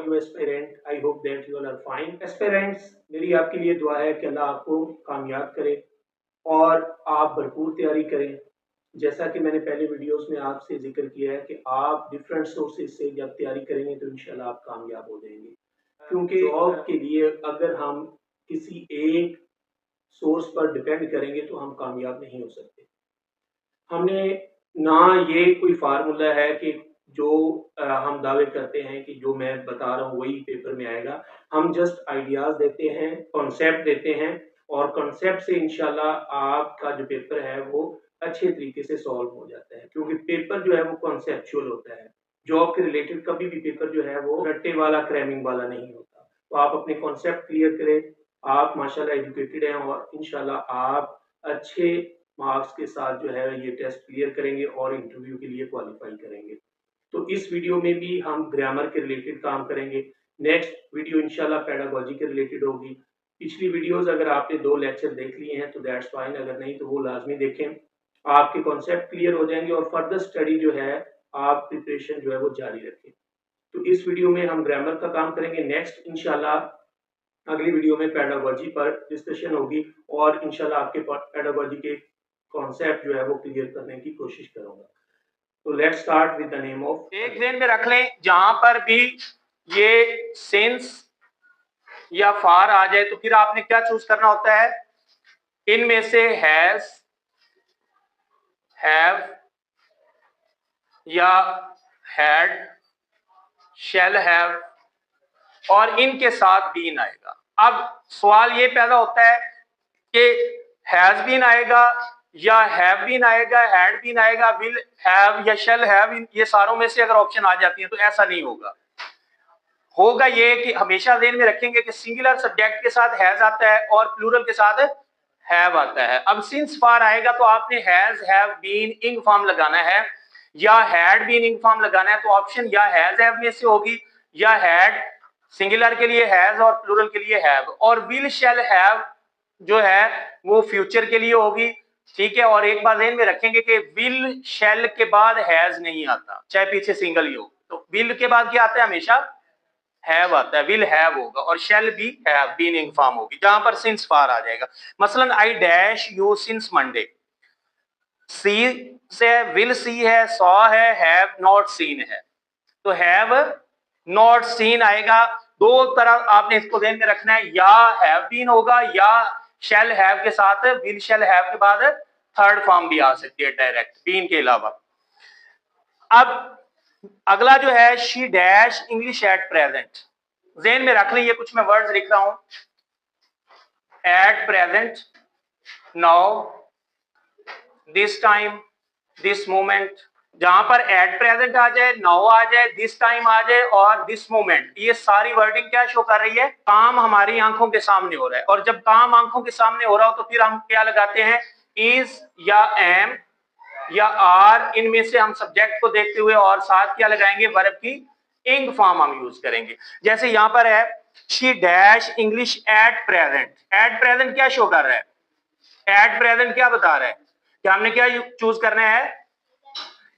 you aspirant, I hope that you all are fine. Aspirants, मेरी आपके लिए दुआ है कि अल्लाह आपको कामयाब करे और आप भरपूर तैयारी करें। जैसा कि मैंने पहले वीडियोस में आपसे जिक्र किया है कि आप डिफरेंट सोर्सेज से जब तैयारी करेंगे तो इंशाल्लाह आप कामयाब हो जाएंगे, क्योंकि जॉब के लिए अगर हम किसी एक सोर्स पर डिपेंड करेंगे तो हम कामयाब नहीं हो सकते। हमने ना ये कोई फार्मूला है कि जो हम दावे करते हैं कि जो मैं बता रहा हूँ वही पेपर में आएगा। हम जस्ट आइडियाज देते हैं, कॉन्सेप्ट देते हैं और कॉन्सेप्ट से इंशाल्लाह आपका जो पेपर है वो अच्छे तरीके से सॉल्व हो जाता है, क्योंकि पेपर जो है वो कॉन्सेप्चुअल होता है। जॉब के रिलेटेड कभी भी पेपर जो है वो रट्टे वाला क्रैमिंग वाला नहीं होता। तो आप अपने कॉन्सेप्ट क्लियर करें। आप माशाल्लाह एजुकेटेड हैं और इंशाल्लाह आप अच्छे मार्क्स के साथ जो है ये टेस्ट क्लियर करेंगे और इंटरव्यू के लिए क्वालिफाई करेंगे। तो इस वीडियो में भी हम ग्रामर के रिलेटेड काम करेंगे। नेक्स्ट वीडियो इंशाल्लाह पेडागोजी के रिलेटेड होगी। पिछली वीडियोस अगर आपने 2 लेक्चर देख लिए हैं तो दैट्स फाइन, अगर नहीं तो वो लाजमी देखें। आपके कॉन्सेप्ट क्लियर हो जाएंगे और फर्दर स्टडी जो है आप प्रिपरेशन जो है वो जारी रखें। तो इस वीडियो में हम ग्रामर का काम करेंगे। नेक्स्ट इंशाल्लाह अगली वीडियो में पेडागोजी पर डिस्कशन होगी और इंशाल्लाह आपके पेडागोजी के कॉन्सेप्ट जो है वो क्लियर करने की कोशिश करूंगा। तो let's start with the name of. एक ध्यान में रख लें, जहां पर भी ये सिंस या फार आ जाए तो फिर आपने क्या चूज करना होता है? इनमें से हैज, हैव या हैड, शैल हैव और इनके साथ बीन आएगा। अब सवाल ये पैदा होता है कि हैज बीन आएगा या हैव बीन आएगा, हैड बीन आएगा, विल हैव या शैल हैव, ये सारों में से अगर ऑप्शन आ जाती है तो ऐसा नहीं होगा। होगा ये कि हमेशा ध्यान में रखेंगे कि सिंगुलर सब्जेक्ट के साथ हैज आता है और प्लूरल के साथ हैव आता है। अब सिंस फार आएगा तो आपने has, have, been, ing form लगाना है या हैड बीन इंग फॉर्म लगाना है। तो ऑप्शन या हैज हैव में से होगी या हैड सिंगुलर के लिए हैज और प्लूरल के लिए हैव, और विल शैल हैव जो है वो फ्यूचर के लिए होगी। ठीक है, और एक बार ध्यान में रखेंगे कि विल शैल के बाद हैज नहीं आता, चाहे पीछे सिंगल ही हो। तो विल के बाद क्या आता है? हमेशा हैव आता है। विल हैव होगा और शैल भी हैव, बीइंग फॉर्म होगी, जहां पर सिंस फार आ जाएगा। मसलन I dash you since Monday. See से विल सी है, सॉ है, हैव नॉट सीन है, तो हैव नॉट सीन आएगा। दो तरह आपने इसको ध्यान में रखना है, या हैव बीन होगा या शैल हैव के साथ विल शैल हैव के बाद थर्ड फॉर्म भी आ सकती है डायरेक्ट बीन के अलावा। अब अगला जो है she dash English at present. ज़हन में रख लें, ये कुछ मैं वर्ड्स लिख रहा हूं। At present, now, this time, this moment. जहां पर एट प्रेजेंट आ जाए, नाउ आ जाए, दिस टाइम आ जाए और दिस मोमेंट, ये सारी वर्डिंग क्या शो कर रही है? काम हमारी आंखों के सामने हो रहा है। और जब काम आंखों के सामने हो रहा हो तो फिर हम क्या लगाते हैं? इज या एम या आर, इनमें से हम सब्जेक्ट को देखते हुए और साथ क्या लगाएंगे? वर्ब की इंग फॉर्म हम यूज करेंगे। जैसे यहां पर है she dash English at present. At present क्या शो कर रहा है? एट प्रेजेंट क्या बता रहा है कि हमने क्या चूज करना है?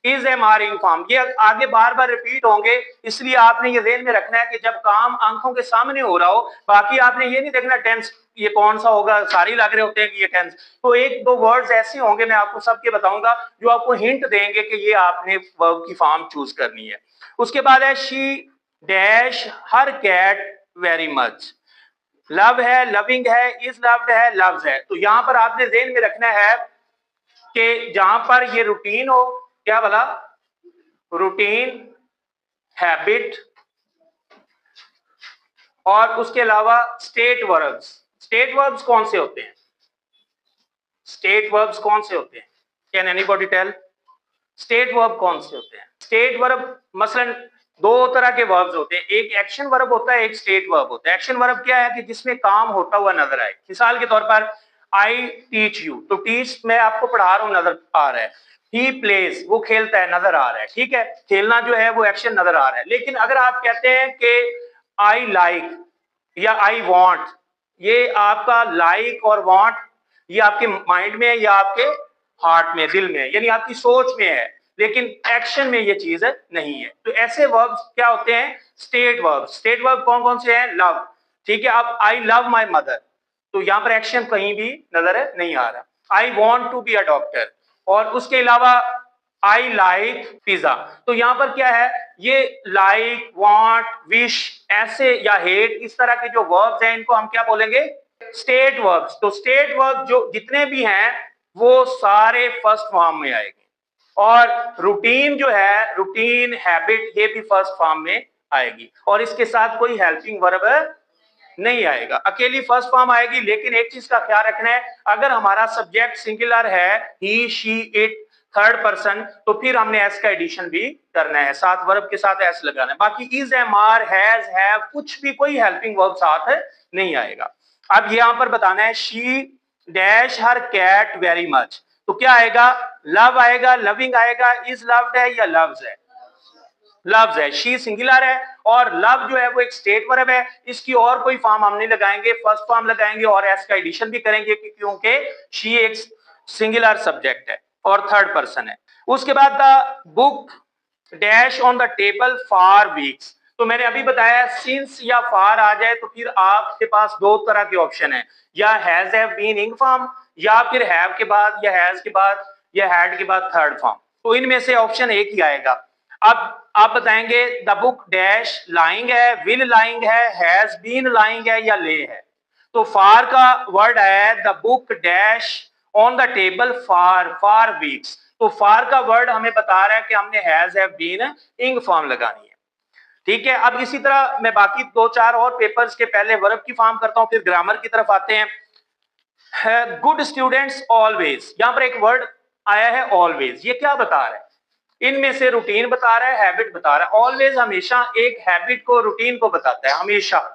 इज एम आर इंग फॉर्म। ये आगे बार बार रिपीट होंगे, इसलिए आपने ये ध्यान में रखना है कि जब काम आंखों के सामने हो रहा हो, बाकी आपने ये नहीं देखना टेंस ये कौन सा होगा, सारी लग रहे होते हैं कि ये टेंस। तो एक दो वर्ड्स ऐसे होंगे, मैं आपको सबके बताऊंगा, जो आपको हिंट देंगे कि ये आपने वर्ब की फॉर्म चूज करनी है। उसके बाद है she dash her cat very much. Love है, लविंग है, इज लव्ड है, लव्स है। तो यहां पर आपने ध्यान में रखना है कि जहां पर ये रूटीन हो, क्या बोला? रूटीन, हैबिट और उसके अलावा स्टेट वर्ब्स। स्टेट वर्ब्स कौन से होते हैं? स्टेट वर्ब्स कौन से होते हैं? Can anybody tell? State verb कौन से होते हैं? स्टेट वर्ब मसलन दो तरह के वर्ब्स होते हैं, एक एक्शन वर्ब होता है, एक स्टेट वर्ब होता है। एक्शन वर्ब क्या है? कि जिसमें काम होता हुआ नजर आए। मिसाल के तौर पर आई टीच यू, तो टीच मैं आपको पढ़ा रहा हूं, नजर आ रहा है। ही प्लेज, वो खेलता है, नजर आ रहा है। ठीक है, खेलना जो है वो एक्शन नजर आ रहा है। लेकिन अगर आप कहते हैं कि आई लाइक या आई वॉन्ट, ये आपका लाइक और वॉन्ट ये आपके माइंड में है या आपके हार्ट में, दिल में, यानी आपकी सोच में है। लेकिन एक्शन में ये चीज नहीं है। तो ऐसे वर्ब्स क्या होते हैं? State verb. स्टेट वर्ब कौन कौन से हैं? लव, ठीक है। अब आई लव माई मदर, तो यहां पर एक्शन कहीं भी नजर नहीं आ रहा। I want to be a doctor, और उसके अलावा आई लाइक पिज्जा, तो यहां पर क्या है? ये लाइक, वांट, विश ऐसे या हेट, इस तरह के जो वर्ब्स हैं इनको हम क्या बोलेंगे? State verbs. तो स्टेट वर्ब जो जितने भी हैं वो सारे फर्स्ट फॉर्म में आएंगे, और रूटीन जो है, रूटीन, हैबिट, ये भी फर्स्ट फॉर्म में आएगी, और इसके साथ कोई हेल्पिंग वर्ब नहीं आएगा, अकेली फर्स्ट फॉर्म आएगी। लेकिन एक चीज का ख्याल रखना है, अगर हमारा सब्जेक्ट सिंगुलर है, ही, शी, इट, थर्ड पर्सन, तो फिर हमने एस का एडिशन भी करना है, साथ वर्ब के साथ एस लगाना है। बाकी is, am, are, has, have, कुछ भी कोई हेल्पिंग वर्ब साथ नहीं आएगा। अब यहां पर बताना है, she dash her cat very much, तो क्या आएगा? लव आएगा, लविंग आएगा, इज लव्ड है या लव्स है? लव्स है। शी सिंगुलर है, और लव जो है वो एक स्टेट वर्ब है, इसकी और कोई फॉर्म हम नहीं लगाएंगे, फर्स्ट फॉर्म लगाएंगे और एस का एडिशन भी करेंगे, क्योंकि शी एक सिंगुलर सब्जेक्ट है और थर्ड पर्सन है। उसके बाद the book dash on the table for weeks, तो मैंने अभी बताया सिंस या फार आ जाए तो फिर आपके पास दो तरह के ऑप्शन है, या has, have been, ing form, या फिर हैव के बाद, या हैज के बाद, या हैड के बाद थर्ड फॉर्म, तो इनमें से ऑप्शन एक ही आएगा। अब आप बताएंगे द बुक डैश लाइंग है, विल लाइंग है, हैज बीन लाइंग है, या ले है। तो फार का वर्ड है the book dash on the table for weeks, तो फार का वर्ड हमें बता रहा है कि हमने has, have been, ing form लगानी है, ठीक है। अब इसी तरह मैं बाकी दो चार और पेपर्स के पहले वर्ब की फॉर्म करता हूं, फिर ग्रामर की तरफ आते हैं। गुड स्टूडेंट्स ऑलवेज, यहां पर एक वर्ड आया है ऑलवेज, ये क्या बता रहा है? इनमें से रूटीन बता रहा है, हैबिट बता रहा है। ऑलवेज हमेशा एक हैबिट को, रूटीन को बताता है, हमेशा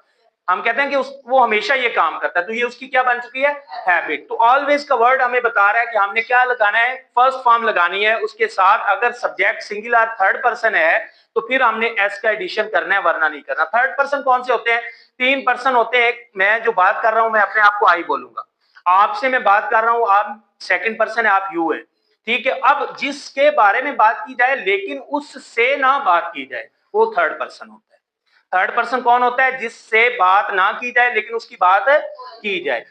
हम कहते हैं कि वो हमेशा ये काम करता है, तो ये उसकी क्या बन चुकी है? हैबिट। तो ऑलवेज का वर्ड हमें बता रहा है कि हमने क्या लगाना है? फर्स्ट फॉर्म लगानी है, उसके साथ अगर सब्जेक्ट सिंगुलर थर्ड पर्सन है तो फिर हमने एस का एडिशन करना है, वरना नहीं करना। थर्ड पर्सन कौन से होते हैं? तीन पर्सन होते हैं। मैं जो बात कर रहा हूं, मैं अपने आप को आई बोलूंगा, आपसे मैं बात कर रहा हूं, आप सेकंड पर्सन है, आप यू है, ठीक है। अब जिसके बारे में बात की जाए लेकिन उससे ना बात की जाए, वो थर्ड पर्सन होता है। थर्ड पर्सन कौन होता है? जिससे बात ना की जाए लेकिन उसकी बात की जाए,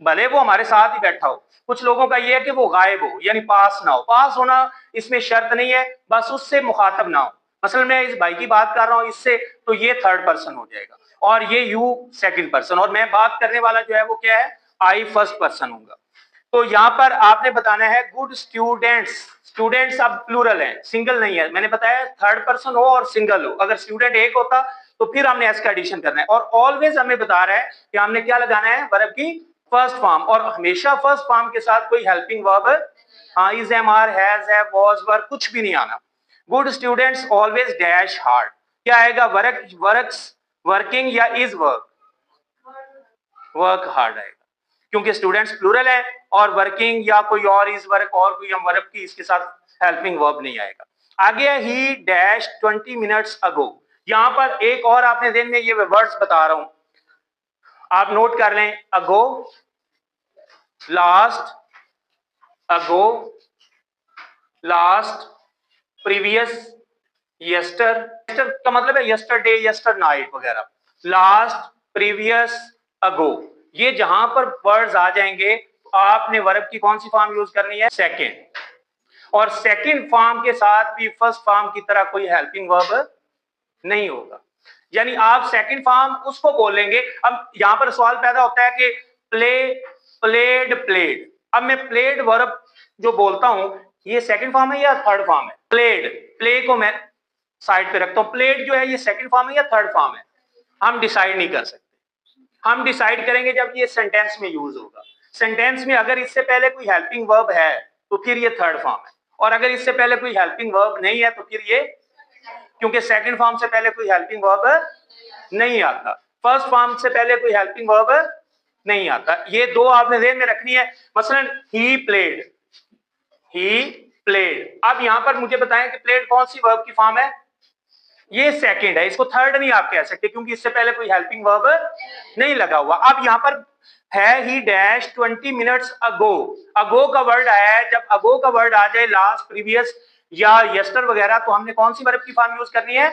भले वो हमारे साथ ही बैठा हो। कुछ लोगों का ये है कि वो गायब हो, यानी पास ना हो। पास होना इसमें शर्त नहीं है, बस उससे मुखातब ना हो। मसलन मैं इस भाई की बात कर रहा हूं इससे, तो ये थर्ड पर्सन हो जाएगा, और ये यू सेकंड पर्सन, और मैं बात करने वाला जो है वो क्या है? आई फर्स्ट पर्सन होगा। तो यहां पर आपने बताना है गुड स्टूडेंट्स। स्टूडेंट्स अब प्लूरल है, सिंगल नहीं है। मैंने बताया थर्ड पर्सन हो और सिंगल हो, अगर स्टूडेंट एक होता तो फिर हमने एस का एडिशन करना है। और ऑलवेज हमें बता रहा है कि हमने क्या लगाना है? वर्ब की फर्स्ट फॉर्म, और हमेशा फर्स्ट फॉर्म के साथ कोई helping verb, is, am, are, has, have, was, were, कुछ भी नहीं आना। Good students always dash hard, क्या आएगा? वर्क, वर्क्स, वर्किंग, या इज वर्क? वर्क हार्ड आएगा, क्योंकि स्टूडेंट्स प्लूरल है, और वर्किंग या कोई और इज वर्क और कोई हम वर्ब की इसके साथ हेल्पिंग वर्ब नहीं आएगा। आगे ही डैश 20 मिनट्स अगो, यहां पर एक और आपने दिन में ये वर्ड्स बता रहा हूं, आप नोट कर लें। अगो, लास्ट, अगो, लास्ट, प्रीवियस, यस्टर, यस्टर का मतलब है यस्टरडे, यस्टर नाइट वगैरह। लास्ट, प्रीवियस, अगो, ये जहां पर वर्ड्स आ जाएंगे तो आपने वर्ब की कौन सी फॉर्म यूज करनी है? सेकंड। और सेकंड फॉर्म के साथ भी फर्स्ट फॉर्म की तरह कोई हेल्पिंग वर्ब नहीं होगा, यानी आप सेकंड फॉर्म उसको बोलेंगे। अब यहां पर सवाल पैदा होता है कि प्ले, प्लेड, प्लेड, अब मैं प्लेड वर्ब जो बोलता हूं ये सेकंड फॉर्म है या थर्ड फॉर्म है? प्लेड, प्ले को मैं साइड पे रखता हूं, प्लेड जो है ये सेकंड फॉर्म है या थर्ड फॉर्म है? हम डिसाइड नहीं कर सकते। हम डिसाइड करेंगे जब ये सेंटेंस में यूज होगा। सेंटेंस में अगर इससे पहले कोई हेल्पिंग वर्ब है तो फिर ये थर्ड फॉर्म है, और अगर इससे पहले कोई हेल्पिंग वर्ब नहीं है तो फिर ये, क्योंकि सेकंड फॉर्म से पहले कोई हेल्पिंग वर्ब नहीं आता, फर्स्ट फॉर्म से पहले कोई हेल्पिंग वर्ब नहीं आता। ये दो आपने ध्यान में रखनी है। मसलन ही प्लेड, ही प्लेड। अब यहां पर मुझे बताएं कि प्लेड कौन सी वर्ब की फॉर्म है? ये सेकंड है, इसको थर्ड नहीं आप कह सकते क्योंकि इससे पहले कोई हेल्पिंग वर्ब नहीं लगा हुआ। अब यहां पर है ही डैश 20 मिनट्स अगो, अगो का वर्ड आया है, जब अगो का वर्ड आ जाए लास्ट, प्रीवियस या यस्टर वगैरह, तो हमने कौन सी वर्ब की फॉर्म यूज करनी है?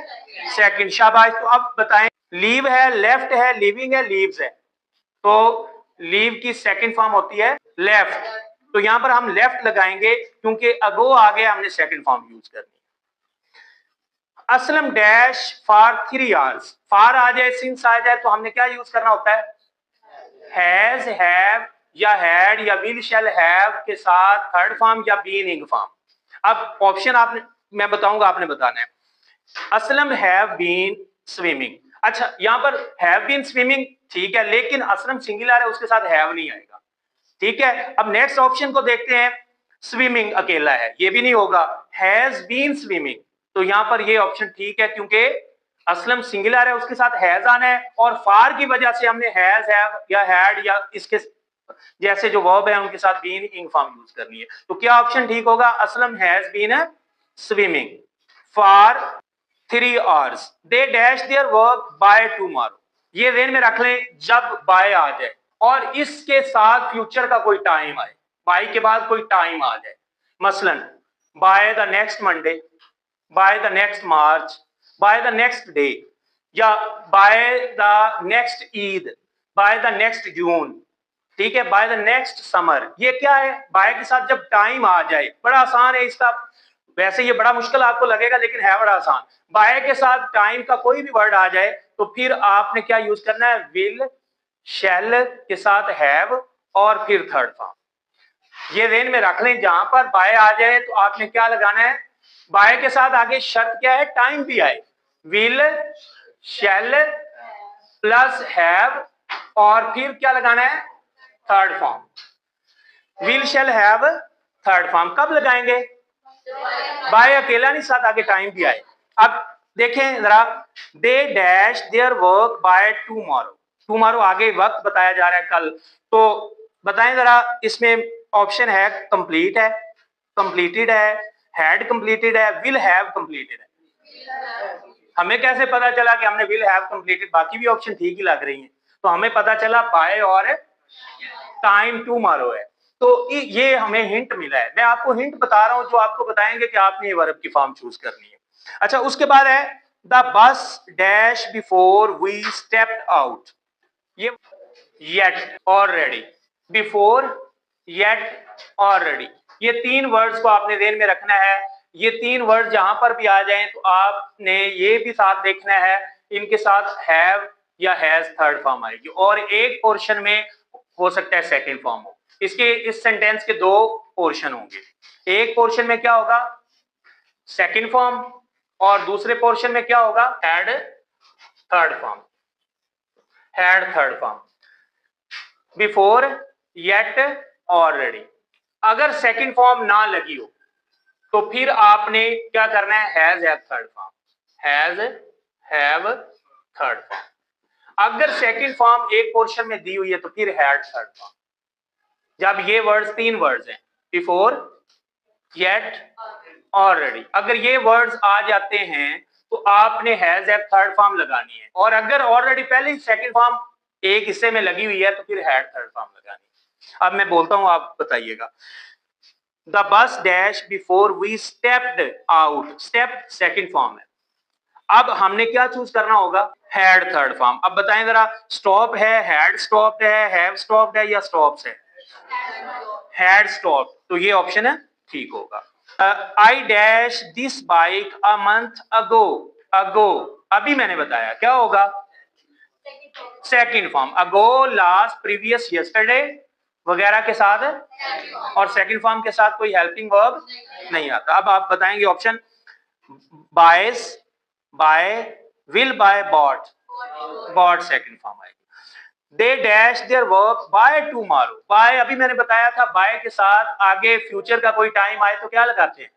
सेकंड। शाबाश। तो अब बताएं, लीव है, लेफ्ट है, लिविंग है, लीव्स है, तो लीव की सेकंड फॉर्म होती है लेफ्ट, तो यहां पर हम लेफ्ट लगाएंगे क्योंकि अगो आगे हमने सेकंड फॉर्म यूज करनी है। Aslam dash for 3 hours, for आ जाए, सिंस आ जाए, तो हमने क्या यूज करना होता है? हैज, हैव या हैड या विल शैल हैव के साथ थर्ड फॉर्म या बीइंग फॉर्म। अब ऑप्शन आपने, मैं बताऊंगा, आपने बताना है। असलम हैव बीन स्विमिंग, अच्छा यहां पर हैव बीन स्विमिंग ठीक है, लेकिन असलम सिंगुलर है, उसके साथ हैव नहीं आएगा, ठीक है। अब नेक्स्ट ऑप्शन को देखते हैं, स्विमिंग अकेला है, ये भी नहीं होगा, हैज बीन स्विमिंग, तो यहां पर ये ऑप्शन ठीक है क्योंकि असलम सिंगुलर है, उसके साथ हैज आना है, और फार की वजह से हमने हैज, हैव या हैड या इसके जैसे जो वर्ब है उनके साथ बीन इंग फॉर्म यूज करनी है। तो क्या ऑप्शन ठीक होगा? Aslam has been swimming for 3 hours, they dash their work by tomorrow. ये ध्यान में रख लें, जब बाय आ जाए और इसके साथ फ्यूचर का कोई टाइम आए, बाय के बाद कोई टाइम आ जाए, मसलन by the next Monday, by the next March, by the next day, या by the next Eid, by the next June, ठीक है, बाय द नेक्स्ट समर। ये क्या है? बाय के साथ जब टाइम आ जाए, बड़ा आसान है इसका, वैसे ये बड़ा मुश्किल आपको लगेगा लेकिन है बड़ा आसान। बाय के साथ टाइम का कोई भी वर्ड आ जाए तो फिर आपने क्या यूज करना है? विल, शैल के साथ हैव और फिर थर्ड फॉर्म। ये रेन में रख लें, जहां पर बाय आ जाए तो आपने क्या लगाना है? बाय के साथ आगे शर्त क्या है? टाइम भी आए, विल, शैल प्लस हैव, और फिर क्या लगाना है? Third form. Will shall have third form कब लगाएंगे? बाय अकेला नहीं, साथ आगे टाइम भी आए। अब देखें जरा, दे dash their work by tomorrow, tomorrow आगे वक्त बताया जा रहा है, कल, तो बताएं जरा, इसमें ऑप्शन है कंप्लीट है, कंप्लीटेड है, हैड कंप्लीटेड है, विल हैव कंप्लीटेड है। हमें कैसे पता चला कि हमने विल हैव कंप्लीटेड? बाकी भी ऑप्शन ठीक ही लग रही हैं, तो हमें पता चला बाय और टाइम टुमारो है, तो ये हमें हिंट मिला है। मैं आपको हिंट बता रहा हूं जो आपको बताएंगे कि आपने ये वर्ब की फॉर्म चूज करनी है। अच्छा, उसके बाद है the bus dash before we stepped out, ये yet, already, before, yet, already, ये 3 वर्ड्स को आपने ध्यान में रखना है। ये 3 वर्ड जहां पर भी आ जाएं तो आपने ये भी साथ देखना है, इनके साथ हैव या हैज थर्ड फॉर्म आएगी, और एक पोर्शन में हो सकता है सेकंड फॉर्म हो। इसके इस सेंटेंस के 2 पोर्शन होंगे, एक पोर्शन में क्या होगा? सेकंड फॉर्म, और दूसरे पोर्शन में क्या होगा? Had third form, had third form, before, yet, already. अगर सेकंड फॉर्म ना लगी हो तो फिर आपने क्या करना है? Has have third form, has have third form. अगर सेकंड फॉर्म एक पोर्शन में दी हुई है तो फिर हैड थर्ड फॉर्म। जब ये वर्ड्स 3 वर्ड्स हैं, बिफोर, येट, ऑलरेडी, अगर ये वर्ड्स आ जाते हैं तो आपने हैज हैव थर्ड फॉर्म लगानी है, और अगर ऑलरेडी पहले ही सेकंड फॉर्म एक हिस्से में लगी हुई है तो फिर हैड थर्ड फॉर्म लगानी है। अब मैं बोलता हूं, आप बताइएगा। The bus dash before we stepped out, step second form है, अब हमने क्या चूज करना होगा? Had third form. अब बताएं जरा, स्टॉप है, हैड स्टॉप्ड है, हैव स्टॉप्ड है, या स्टॉप्स है? हैड स्टॉप्ड, तो ये ऑप्शन है ठीक होगा। I dash this bike a month ago, ago अभी मैंने बताया, क्या होगा? Second form, ago, last, previous, yesterday वगैरह के साथ, और सेकंड फॉर्म के साथ कोई हेल्पिंग वर्ब नहीं आता। अब आप बताएंगे option, buys, buy, will buy, bought, bought second form आएगी। They dash their work by tomorrow, by अभी मैंने बताया था, बाय के साथ आगे फ्यूचर का कोई टाइम आए तो क्या लगाते हैं?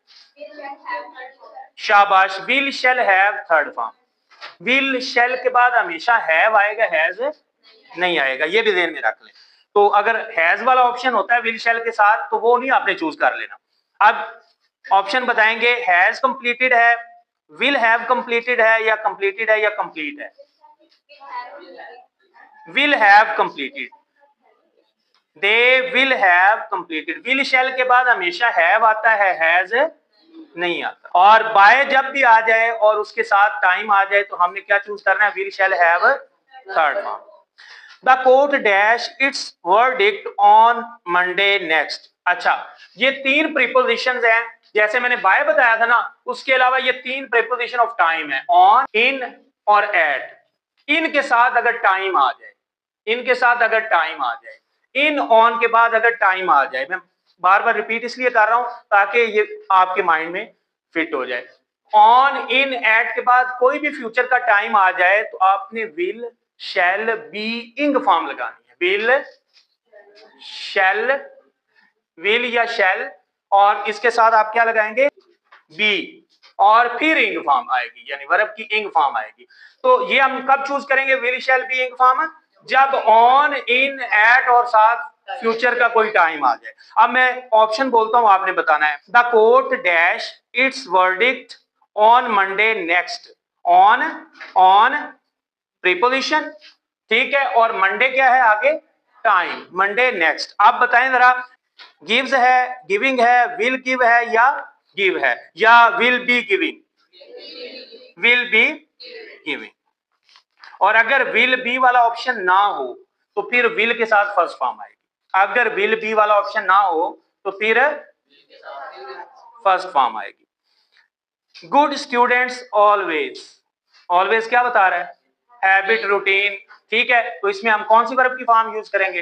शाबाश, will shall have third form. Will शैल के बाद हमेशा हैव आएगा, हैज नहीं आएगा, ये भी ध्यान में रख लें। तो अगर हैज वाला ऑप्शन होता है विल शैल के साथ तो वो नहीं आपने चूज कर लेना। अब ऑप्शन बताएंगे, हैज कंप्लीटेड है, विल हैव कंप्लीटेड है, या कंप्लीटेड है, या कंप्लीट है? Will have completed, they will have completed. Will शैल के बाद हमेशा हैव आता है, हैज नहीं आता। और बाय जब भी आ जाए और उसके साथ टाइम आ जाए तो हमने क्या चूज करना है, will shall have third form. The court dash its verdict on Monday next. अच्छा, ये तीन प्रीपोजिशंस हैं, जैसे मैंने बाय बताया था ना, उसके अलावा ये तीन प्रीपोजिशन ऑफ टाइम है, ऑन, इन और एट। इनके साथ अगर टाइम आ जाए, इनके साथ अगर टाइम आ जाए, इन ऑन के बाद अगर टाइम आ जाए, मैं बार बार रिपीट इसलिए कर रहा हूं ताकि ये आपके माइंड में फिट हो जाए। ऑन, इन, एट के बाद कोई भी फ्यूचर का टाइम आ जाए तो आपने विल, शैल, बी, इंग फॉर्म लगानी है। विल, शैल, विल या शैल, और इसके साथ आप क्या लगाएंगे, बी, और फिर इंग फॉर्म आएगी, यानी वर्ब की इंग फॉर्म आएगी। तो ये हम कब चूज करेंगे विल शैल बी इंग फॉर्म, जब ऑन, इन, एट और साथ फ्यूचर का कोई टाइम आ जाए। अब मैं ऑप्शन बोलता हूं, आपने बताना है। The court dash its verdict on Monday next. On, on preposition, ठीक है, और मंडे क्या है आगे, टाइम, मंडे नेक्स्ट। आप बताएं जरा, गिव्स है, गिविंग है, विल गिव है या गिव है, या will be giving, will be giving. और अगर विल बी वाला ऑप्शन ना हो तो फिर विल के साथ फर्स्ट फॉर्म आएगी। अगर विल बी वाला ऑप्शन ना हो तो फिर फर्स्ट फॉर्म आएगी। गुड स्टूडेंट्स ऑलवेज, ऑलवेज क्या बता रहा है, हैबिट, रूटीन, ठीक है, तो इसमें हम कौन सी वर्ब की फॉर्म यूज करेंगे,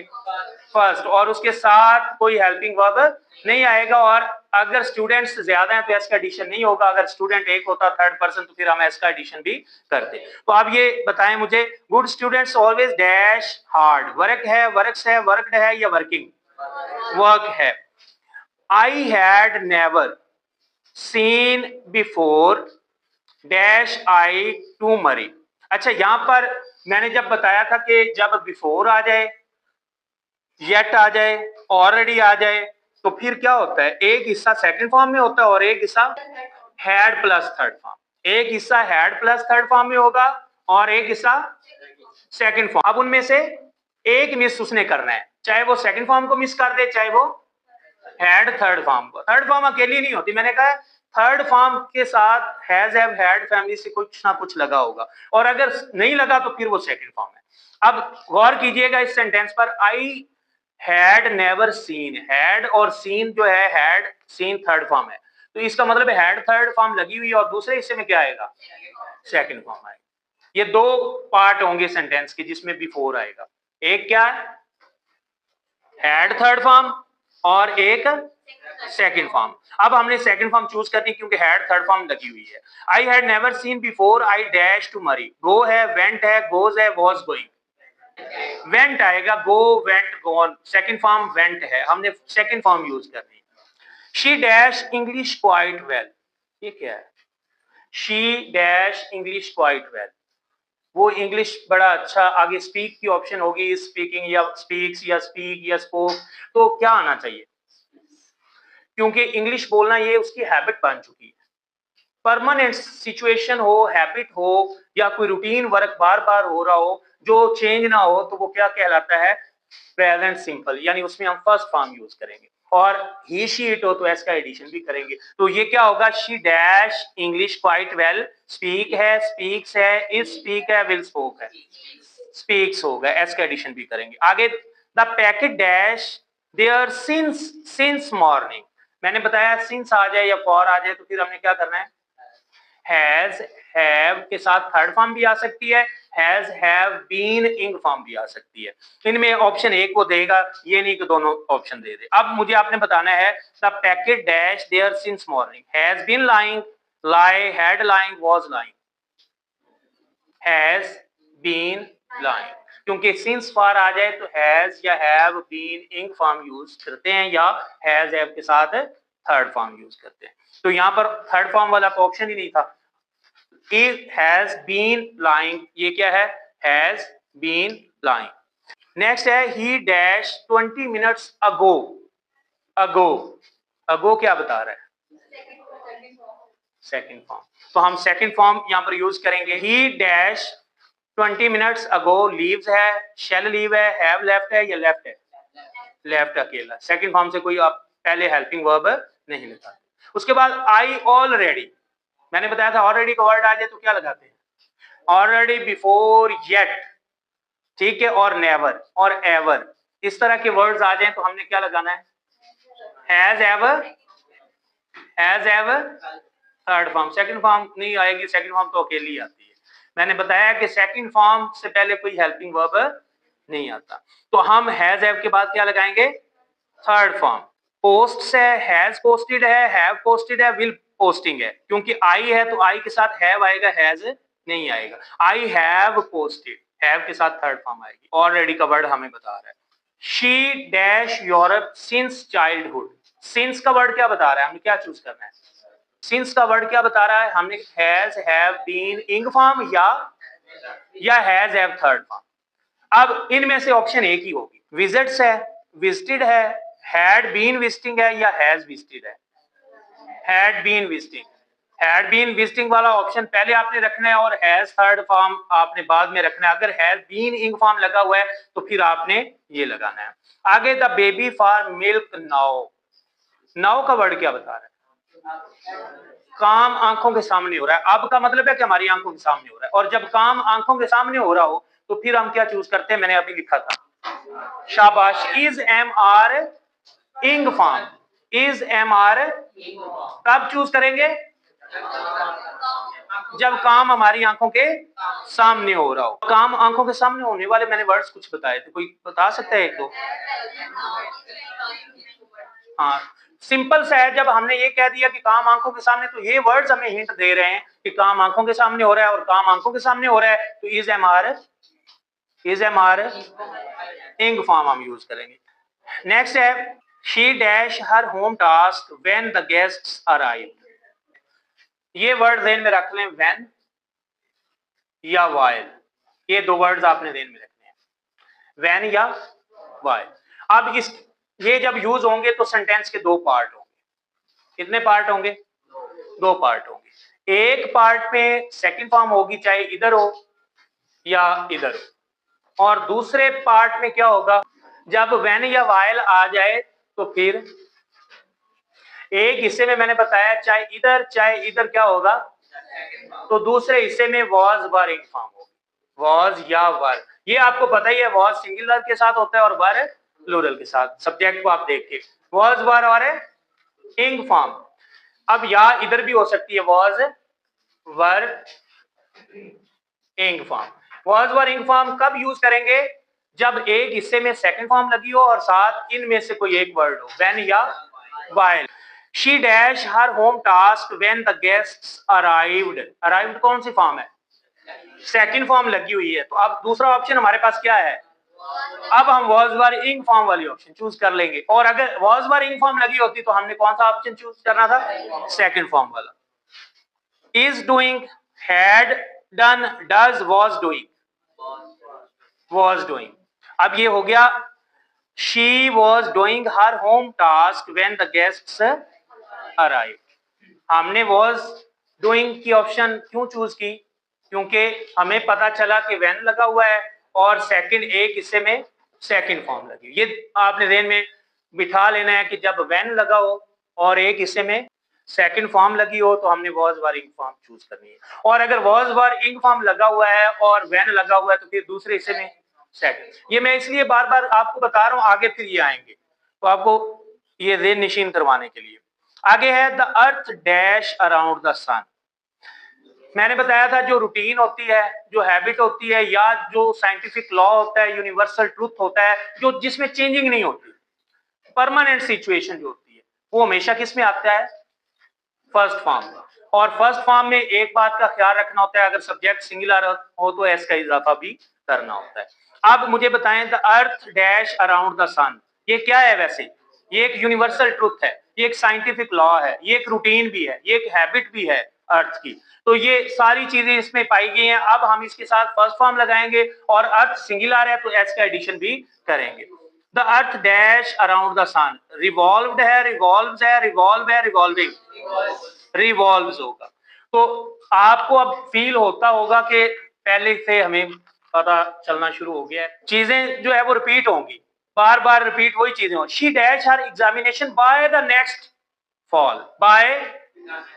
फर्स्ट, और उसके साथ कोई हेल्पिंग वर्ब नहीं आएगा। और अगर स्टूडेंट्स ज्यादा हैं तो एस का एडिशन नहीं होगा, अगर स्टूडेंट एक होता थर्ड पर्सन तो फिर हम एस का एडिशन भी करते। तो आप ये बताएं मुझे, good students always dash hard, work है, वर्क्स है, वर्कड है या वर्किंग, वर्क है। I had never seen before dash I to Murree. अच्छा, यहां पर मैंने जब बताया था कि जब बिफोर आ जाए, येट आ जाए, ऑलरेडी आ जाए, तो फिर क्या होता है, एक हिस्सा सेकंड फॉर्म में होता है और एक हिस्सा हैड प्लस थर्ड फॉर्म। एक हिस्सा हैड प्लस थर्ड फॉर्म में होगा और एक हिस्सा सेकंड फॉर्म। अब उनमें से एक मिस उसने करना है, चाहे वो सेकंड फॉर्म को मिस कर दे, चाहे वो हैड थर्ड फॉर्म को। थर्ड फॉर्म अकेली नहीं होती, मैंने कहा थर्ड फॉर्म के साथ हैज, हैव, हैड फैमिली से कुछ ना कुछ लगा होगा, और अगर नहीं लगा तो फिर वो सेकंड फॉर्म है। अब गौर कीजिएगा इस सेंटेंस पर, आई हैड नेवर सीन, हैड और सीन जो है, हैड सीन थर्ड फॉर्म है, तो इसका मतलब है हैड थर्ड फॉर्म लगी हुई है और दूसरे हिस्से में क्या आएगा, सेकंड फॉर्म आएगा। ये दो पार्ट होंगे सेंटेंस के जिसमें बिफोर आएगा, एक क्या है हैड थर्ड फॉर्म और एक सेकंड फॉर्म। अब हमने सेकंड फॉर्म चूज करनी क्योंकि हैड थर्ड फॉर्म लगी हुई है। I had never seen before I dash to Murree, go है, वेंट है, गोज है, वाज गोइंग, वेंट आएगा, go, went, gone, second form went है, हमने सेकंड फॉर्म यूज करनी है। She dash English quite well, ये क्या है, she dash English quite well, वो इंग्लिश बड़ा अच्छा, आगे स्पीक की ऑप्शन होगी, स्पीकिंग या स्पीक्स या स्पीक या स्पोक, तो क्या आना चाहिए, क्योंकि इंग्लिश बोलना ये उसकी हैबिट बन चुकी है। परमानेंट सिचुएशन हो, हैबिट हो, या कोई रूटीन वर्क बार बार हो रहा हो जो चेंज ना हो, तो वो क्या कहलाता है, प्रेजेंट सिंपल, यानी उसमें हम फर्स्ट फॉर्म यूज करेंगे। और ही शी इट हो तो एस का एडिशन भी करेंगे, तो ये क्या होगा, she dash English quite well, speak है, स्पीक्स है, इज स्पीक है, विल स्पोक है, स्पीक्स होगा, एस का एडिशन भी करेंगे। आगे, the packet dash there since morning, मैंने बताया सिंस आ जाए या फॉर आ जाए तो फिर हमने क्या करना है, हैज, हैव के साथ थर्ड फॉर्म भी आ सकती है, has, have, been, ing form भी आ सकती है। इनमें ऑप्शन एक वो देगा, ये नहीं कि दोनों ऑप्शन दे दे। अब मुझे आपने बताना है, the packet dash there since morning, has been lying, lie, had lying, was lying, has been lying, क्योंकि सिंस फॉर आ जाए तो हैज या have, been, ing form use करते हैं, या हैज, हैव के साथ थर्ड फॉर्म यूज करते हैं। तो यहां पर थर्ड फॉर्म वाला ऑप्शन ही नहीं था। He has been lying, ये क्या है, has been lying। नेक्स्ट है, he dash 20 minutes ago, ago, ago क्या बता रहा है, सेकंड फॉर्म, तो हम सेकंड फॉर्म यहां पर यूज करेंगे। he dash 20 minutes ago leaves है, shall leave है, have left है या left है, लेफ्ट अकेला, सेकंड फॉर्म से कोई आप पहले हेल्पिंग वर्ब नहीं लिखा। उसके बाद आई ऑलरेडी, मैंने बताया था ऑलरेडी का वर्ड आ जाए तो क्या लगाते हैं, ऑलरेडी, बिफोर, येट, ठीक है, और नेवर और एवर, इस तरह के वर्ड्स आ जाए तो हमने क्या लगाना है, has ever, has ever, third form. Second form नहीं आएगी, सेकंड फॉर्म तो अकेली आती है। मैंने बताया कि सेकंड फॉर्म से पहले कोई हेल्पिंग वर्ब नहीं आता, तो हम हैज हैव के बाद क्या लगाएंगे, थर्ड फॉर्म। पोस्ट है, हैज पोस्टेड है, हैव पोस्टेड है, विल पोस्टिंग है, क्योंकि आई है तो आई के साथ हैव आएगा, हैज नहीं आएगा। आई हैव पोस्टेड, हैव के साथ थर्ड फॉर्म आएगी। ऑलरेडी का वर्ड हमें बता रहा है, she dash Europe since childhood. Since का वर्ड क्या बता रहा है, हमें क्या चूज करना है, सिंस का वर्ड क्या बता रहा है, हमने has have been ing form या हैज हैव थर्ड फॉर्म। अब इनमें से ऑप्शन एक ही होगी, विजिट्स है, विजिटेड है, हैड बीन विजिटिंग है, या हैज विजिटेड है, had been visiting. Had been visiting वाला ऑप्शन पहले आपने रखना है और हैज थर्ड फॉर्म आपने बाद में रखना है। अगर हैज बीन इंग फॉर्म लगा हुआ है तो फिर आपने ये लगाना है। आगे, the baby for milk now, now का वर्ड क्या बता रहा है, काम आंखों के सामने हो रहा है। अब का मतलब है कि हमारी आंखों के सामने हो रहा है, और जब काम आंखों के सामने हो रहा हो तो फिर हम क्या चूज करते हैं, मैंने अभी लिखा था, शाबाश, इज एम आर इंग फॉर्म, इज एम आर कब चूज करेंगे, जब काम हमारी आंखों के सामने हो रहा हो। काम आंखों के सामने होने वाले मैंने वर्ड्स कुछ बताए थे, कोई बता सकता है एक दो? हाँ, सिंपल सा है, जब हमने ये कह दिया कि काम आंखों के सामने, तो ये वर्ड्स हमें हिंट दे रहे हैं कि काम आंखों के सामने हो रहा है, और काम आंखों के सामने हो रहा है तो इज एम आर इंग फॉर्म हम यूज करेंगे। नेक्स्ट है, she dash her home task when the guests arrive. ये वर्ड ध्यान में रख लें, व्हेन या व्हाइल, ये दो वर्ड्स आपने ध्यान में रखने हैं, व्हेन या व्हाइल। अब इस ये जब यूज होंगे तो सेंटेंस के दो पार्ट होंगे। कितने पार्ट होंगे, दो पार्ट होंगे। एक पार्ट में सेकंड फॉर्म होगी, चाहे इधर हो या इधर हो, और दूसरे पार्ट में क्या होगा, जब व्हेन या व्हाइल आ जाए तो फिर एक हिस्से में मैंने बताया चाहे इधर क्या होगा, तो दूसरे हिस्से में वॉज वर इंग फॉर्म होगी, वॉज या वर। ये आपको पता ही है, वॉज सिंगुलर के साथ होता है और वर प्लूरल के साथ। सब्जेक्ट को आप देखिए, वॉज वर और इंग फॉर्म। अब या इधर भी हो सकती है, वॉज वर इंग फॉर्म। वॉज वर इंग फॉर्म कब यूज करेंगे, जब एक हिस्से में सेकंड फॉर्म लगी हो और साथ इनमें से कोई एक वर्ड हो, व्हेन या while. She dash her home task when the guests arrived. Arrived कौन सी फॉर्म है, सेकंड फॉर्म लगी हुई है, तो अब दूसरा ऑप्शन हमारे पास क्या है, अब हम वॉज वर इंग फॉर्म वाली ऑप्शन चूज कर लेंगे। और अगर वॉज वर इंग फॉर्म लगी होती तो हमने कौन सा ऑप्शन चूज करना था, सेकंड फॉर्म वाला। Is doing, had done, does, was doing, was doing. अब ये हो गया, she was doing her home task when the guests arrive. हमने वॉज डूइंग की ऑप्शन क्यों चूज की, क्योंकि हमें पता चला कि व्हेन लगा हुआ है और सेकंड एक हिस्से में सेकंड फॉर्म लगी। ये आपने ध्यान में बिठा लेना है कि जब व्हेन लगा हो और एक हिस्से में सेकंड फॉर्म लगी हो तो हमने वॉज वर इंग फॉर्म चूज करनी है, और अगर वॉज वर इंग फॉर्म लगा हुआ है और व्हेन लगा हुआ है तो फिर दूसरे हिस्से में सेकंड। ये मैं इसलिए बार बार आपको बता रहा हूं, आगे फिर ये आएंगे तो आपको ये ज़हन नशीन करवाने के लिए। आगे है, the earth dash around the sun. मैंने बताया था जो रूटीन होती है, जो हैबिट होती है, या जो साइंटिफिक लॉ होता है, यूनिवर्सल ट्रूथ होता है, जो जिसमें चेंजिंग नहीं होती, परमानेंट सिचुएशन जो होती है, वो हमेशा किस में आता है, फर्स्ट फॉर्म। और फर्स्ट फॉर्म में एक बात का ख्याल रखना होता है, अगर सब्जेक्ट सिंगुलर हो तो एस का इजाफा भी करना होता है। अब मुझे बताएं, the earth dash around the sun, ये क्या है, वैसे ये एक यूनिवर्सल ट्रूथ है, ये एक साइंटिफिक लॉ है, ये एक रूटीन भी है, ये एक हैबिट भी है अर्थ की। तो ये सारी चीजें इसमें पाई गई हैं। अब हम इसके साथ फर्स्ट फॉर्म लगाएंगे और अर्थ सिंगुलर है तो एस का एडिशन भी करेंगे। The earth dash around the sun, revolved है, रिवॉल्व्स है, रिवॉल्व है, रिवॉल्विंग, रिवॉल्व्स होगा। तो आपको अब फील होता होगा कि पहले से हमें पता चलना शुरू हो गया है, चीजें जो है वो रिपीट होंगी, बार बार रिपीट वही चीजें होंगी। She dash her examination by the next fall, bye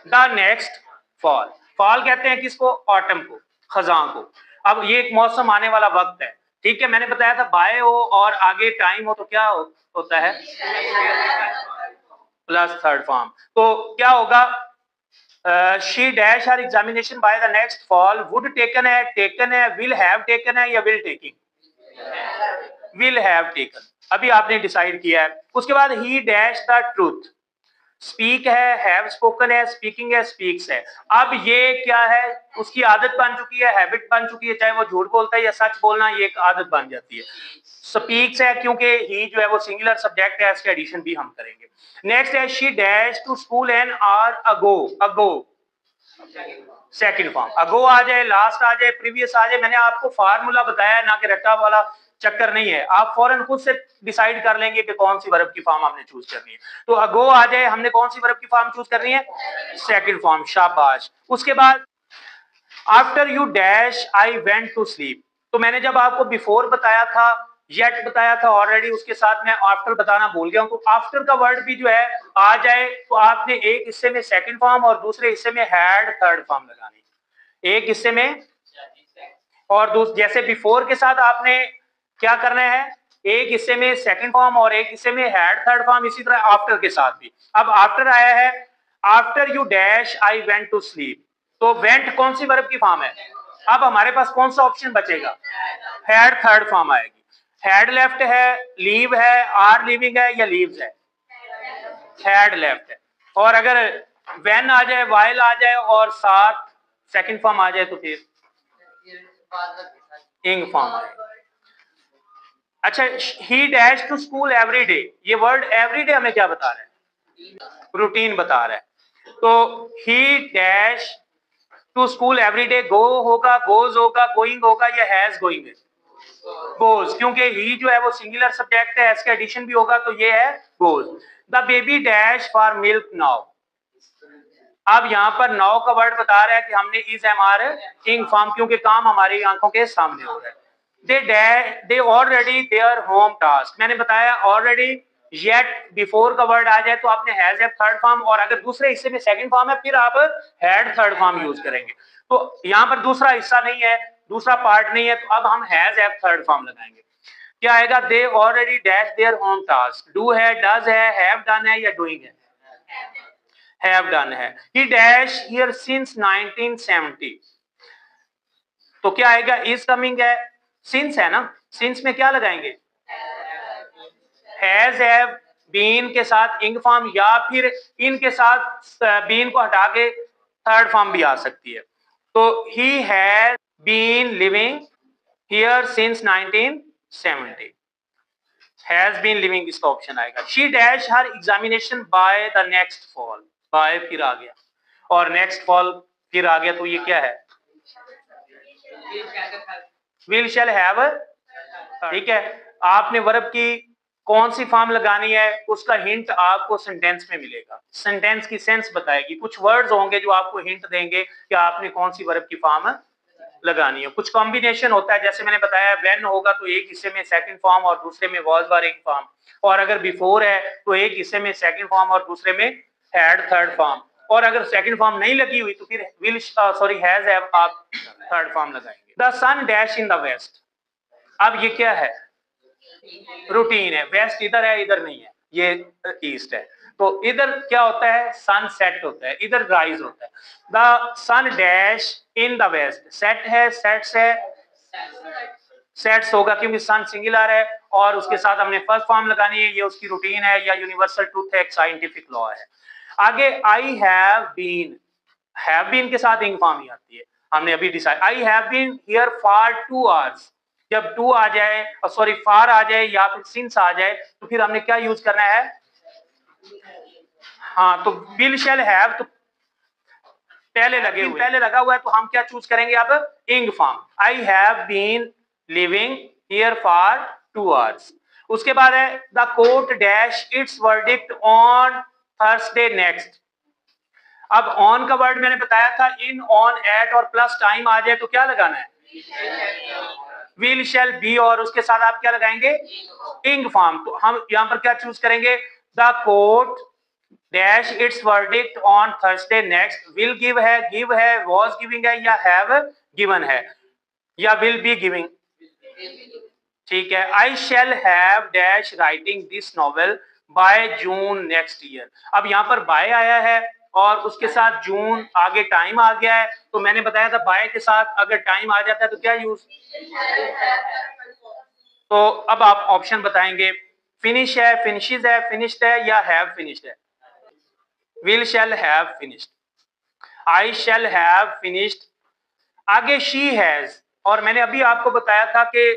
the next fall. Fall कहते हैं किसको? ऑटम को, खजां को। अब ये एक मौसम आने वाला वक्त है, ठीक है। मैंने बताया था बाय हो और आगे टाइम हो तो क्या होता है? Plus third form. तो क्या होगा? She dash her examination by the next fall. Would taken है, विल हैव टेकन है या will taking? Will have taken. अभी आपने डिसाइड किया है। उसके बाद ही डैश द ट्रूथ। स्पीक है, हैव स्पोकन है, स्पीकिंग है, स्पीक्स है। अब ये क्या है? उसकी आदत बन चुकी है, हैबिट बन चुकी है। चाहे वो झूठ बोलता है या सच बोलना, ये एक आदत बन जाती है। स्पीक्स है क्योंकि ही जो है वो सिंगुलर सब्जेक्ट है, इसके एडिशन भी हम करेंगे। नेक्स्ट है she dash to school an hour ago. Ago second form. Ago आ जाए, लास्ट आ जाए, प्रीवियस आ जाए। मैंने आपको फार्मूला बताया है, ना कि रट्टा वाला चक्कर नहीं है। आप फौरन खुद से डिसाइड कर लेंगे कि कौन सी वर्ब की फॉर्म आपने चूज करनी है। तो अगो आ जाए, हमने कौन सी वर्ब की फॉर्म चूज करनी है? सेकंड फॉर्म, शाबाश। उसके बाद after you dash I went to sleep. तो मैंने जब आपको बिफोर बताया था, येट बताया था ऑलरेडी, उसके साथ मैं आफ्टर बताना भूल गया हूं। तो आफ्टर का वर्ड भी जो है आ जाए तो आपने एक हिस्से में सेकंड फॉर्म और दूसरे हिस्से में हैड थर्ड फॉर्म लगानी। एक हिस्से में और जैसे बिफोर के साथ आपने क्या करना है? एक हिस्से में सेकंड फॉर्म और एक हिस्से में हैड थर्ड फॉर्म। इसी तरह आफ्टर के साथ भी। अब आफ्टर आया है, after you dash I went to sleep. तो वेंट कौन सी वर्ब की फॉर्म है? अब हमारे पास कौन सा ऑप्शन बचेगा? हैड थर्ड फॉर्म आएगी। हैड लेफ्ट है, लीव है, आर लिविंग है या लीव्स है? हैड लेफ्ट है। और अगर व्हेन आ जाए, वाइल आ जाए और साथ सेकंड फॉर्म आ जाए तो फिर इंग फॉर्म आएगा। अच्छा, he dash to school every day. ये वर्ड एवरी डे हमें क्या बता रहा है? रूटीन बता रहा है। तो he dash to school every day. Go होगा, गोज होगा, गोइंग होगा या हैज गोइंग है? गोज, क्योंकि ही जो है वो सिंगुलर सब्जेक्ट है, इसका एडिशन भी होगा तो ये है goes. The baby dash for milk now. अब यहां पर नाउ का वर्ड बता रहा है कि हमने इज एम आर इंग फॉर्म, क्योंकि काम हमारी आंखों के सामने हो रहा है। They already their home task. मैंने बताया ऑलरेडी, येट बिफोर का वर्ड आ जाए तो आपने हैज हैव थर्ड फॉर्म, और अगर दूसरे हिस्से में सेकंड फॉर्म है फिर आप हैड थर्ड फॉर्म यूज करेंगे। तो यहां पर दूसरा हिस्सा नहीं है, दूसरा पार्ट नहीं है, तो अब हम हैज हैव थर्ड फॉर्म लगाएंगे। क्या आएगा? They already dash their home task. Do है, डज है, हैव डन है या डूइंग है? हैव डन है। ही डैश हियर सिंस 1970। तो क्या आएगा? इज कमिंग है, सिंस है ना, सिंस में क्या लगाएंगे? हैज हैव बीन के साथ इंग फॉर्म, या फिर इनके साथ बीन को हटा के थर्ड फॉर्म भी आ सकती है। तो he has been living here since 1970। Has been living इसका ऑप्शन आएगा। She dash her examination by the next fall. By फिर आ गया और नेक्स्ट फॉल फिर आ गया, तो ये क्या है? Will shall have. ठीक है। आपने वर्ब की कौन सी फॉर्म लगानी है उसका हिंट आपको सेंटेंस में मिलेगा। सेंटेंस की सेंस बताएगी। कुछ वर्ड्स होंगे जो आपको हिंट देंगे कि आपने कौन सी वर्ब की फॉर्म लगानी है। कुछ कॉम्बिनेशन होता है, जैसे मैंने बताया व्हेन होगा तो एक हिस्से में सेकंड फॉर्म और दूसरे में वाज वर इंग फॉर्म, और अगर बिफोर है तो एक हिस्से में सेकंड फॉर्म और दूसरे में हैड थर्ड फॉर्म, और अगर सेकंड फॉर्म नहीं लगी हुई तो फिर विल हैज हैव आप थर्ड फॉर्म लगाएंगे। The sun dash in the west. अब ये क्या है? रूटीन है। वेस्ट इधर है, इधर नहीं है, ये ईस्ट है। तो इधर क्या होता है? सन सेट होता है, इधर राइज होता है। The sun dash in the west. Set है, सेट्स है, सेट्स होगा क्योंकि सन सिंगुलर है और उसके साथ हमने फर्स्ट फॉर्म लगानी है। ये उसकी रूटीन है या यूनिवर्सल ट्रूथ है, एक साइंटिफिक लॉ है। आगे आई हैव बीन के साथ इंग फॉर्म ही आती है। हमने अभी decide, I have been here for 2 hours. जब टू आ जाए, सॉरी फार आ जाए या फिर सिंस आ जाए तो फिर हमने क्या यूज करना है? हाँ, तो विल शैल हैव तो पहले लगा हुआ है तो हम क्या चूज करेंगे? अब ing form. I have been living here for 2 hours. उसके बाद है the court dash its verdict on Thursday next. अब ऑन का वर्ड मैंने बताया था, इन, ऑन, एट और प्लस टाइम आ जाए तो क्या लगाना है? विल शैल बी, और उसके साथ आप क्या लगाएंगे? इंग फॉर्म। तो हम यहां पर क्या चूज करेंगे? The court dash its verdict on Thursday next. Will give है, वॉज गिविंग है, या हैव गिवन है, या विल बी गिविंग। ठीक है, I shall have dash writing this novel by June next year. अब यहाँ पर बाय आया है और उसके साथ जून आगे टाइम आ गया है, तो मैंने बताया था बाय के साथ अगर टाइम आ जाता है तो क्या यूज। तो अब आप ऑप्शन बताएंगे, फिनिश है, फिनिशेस है, फिनिश्ड है, या हैव फिनिश्ड है। Will shall have finished, I shall have finished. आगे शी हैज, और मैंने अभी आपको बताया था कि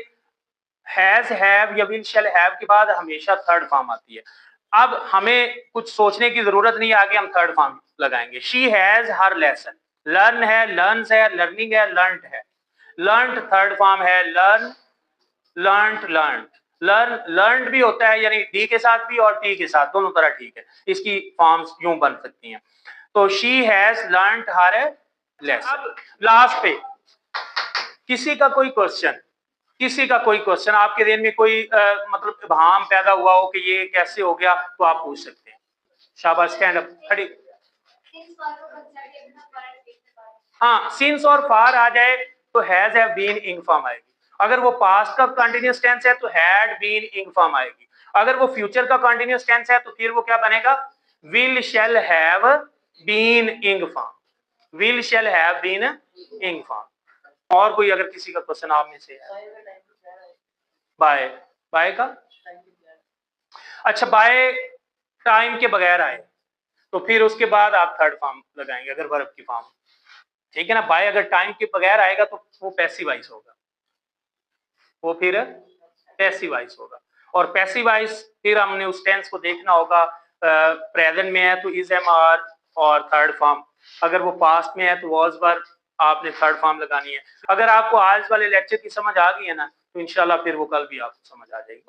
हैज, हैव या विल शैल हैव के बाद हमेशा थर्ड फॉर्म आती है। अब हमें कुछ सोचने की जरूरत नहीं है, आगे हम थर्ड फॉर्म लगाएंगे। She has her lesson, learn है, लर्न्स है, लर्निंग है, लर्नड है। लर्नड थर्ड फॉर्म है, learn, learned, learned. Learn, learned भी होता है, यानी डी के साथ भी और टी के साथ, दोनों तरह ठीक है, इसकी फॉर्म्स यूं बन सकती हैं। तो she has learned her lesson. अब लास्ट पे किसी का कोई क्वेश्चन, किसी का कोई क्वेश्चन आपके दिन में कोई मतलब इब्हाम पैदा हुआ हो कि ये कैसे हो गया, तो आप पूछ सकते हैं। शाबाश, स्टैंड अप, खड़ी। हाँ, सिंस और फार आ जाए तो has have been ing form आएगी। अगर वो पास्ट का कंटिन्यूअस टेंस है तो हैड बीन इंग फॉर्म आएगी। अगर वो फ्यूचर का कंटिन्यूअस टेंस है तो फिर वो क्या बनेगा, will shall have been ing form. Will shall have been ing form. और कोई अगर किसी का क्वेश्चन आप में से है। बाय, बाय का, अच्छा बाय टाइम के बगैर आए तो फिर उसके बाद आप थर्ड फॉर्म लगाएंगे अगर वर्ब की फॉर्म। ठीक है ना, बाय अगर टाइम के बगैर आएगा तो वो पैसिव वॉइस होगा, वो फिर पैसिव वॉइस होगा। और पैसिव वॉइस फिर हमने उस टेंस को देखना होगा, प्रेजेंट में है तो इज, एम, आर और थर्ड फॉर्म। अगर वो पास्ट में है तो वॉज, वर, आपने थर्ड फॉर्म लगानी है। अगर आपको आज वाले लेक्चर की समझ आ गई है ना, तो इंशाल्लाह फिर वो कल भी आपको समझ आ जाएगी।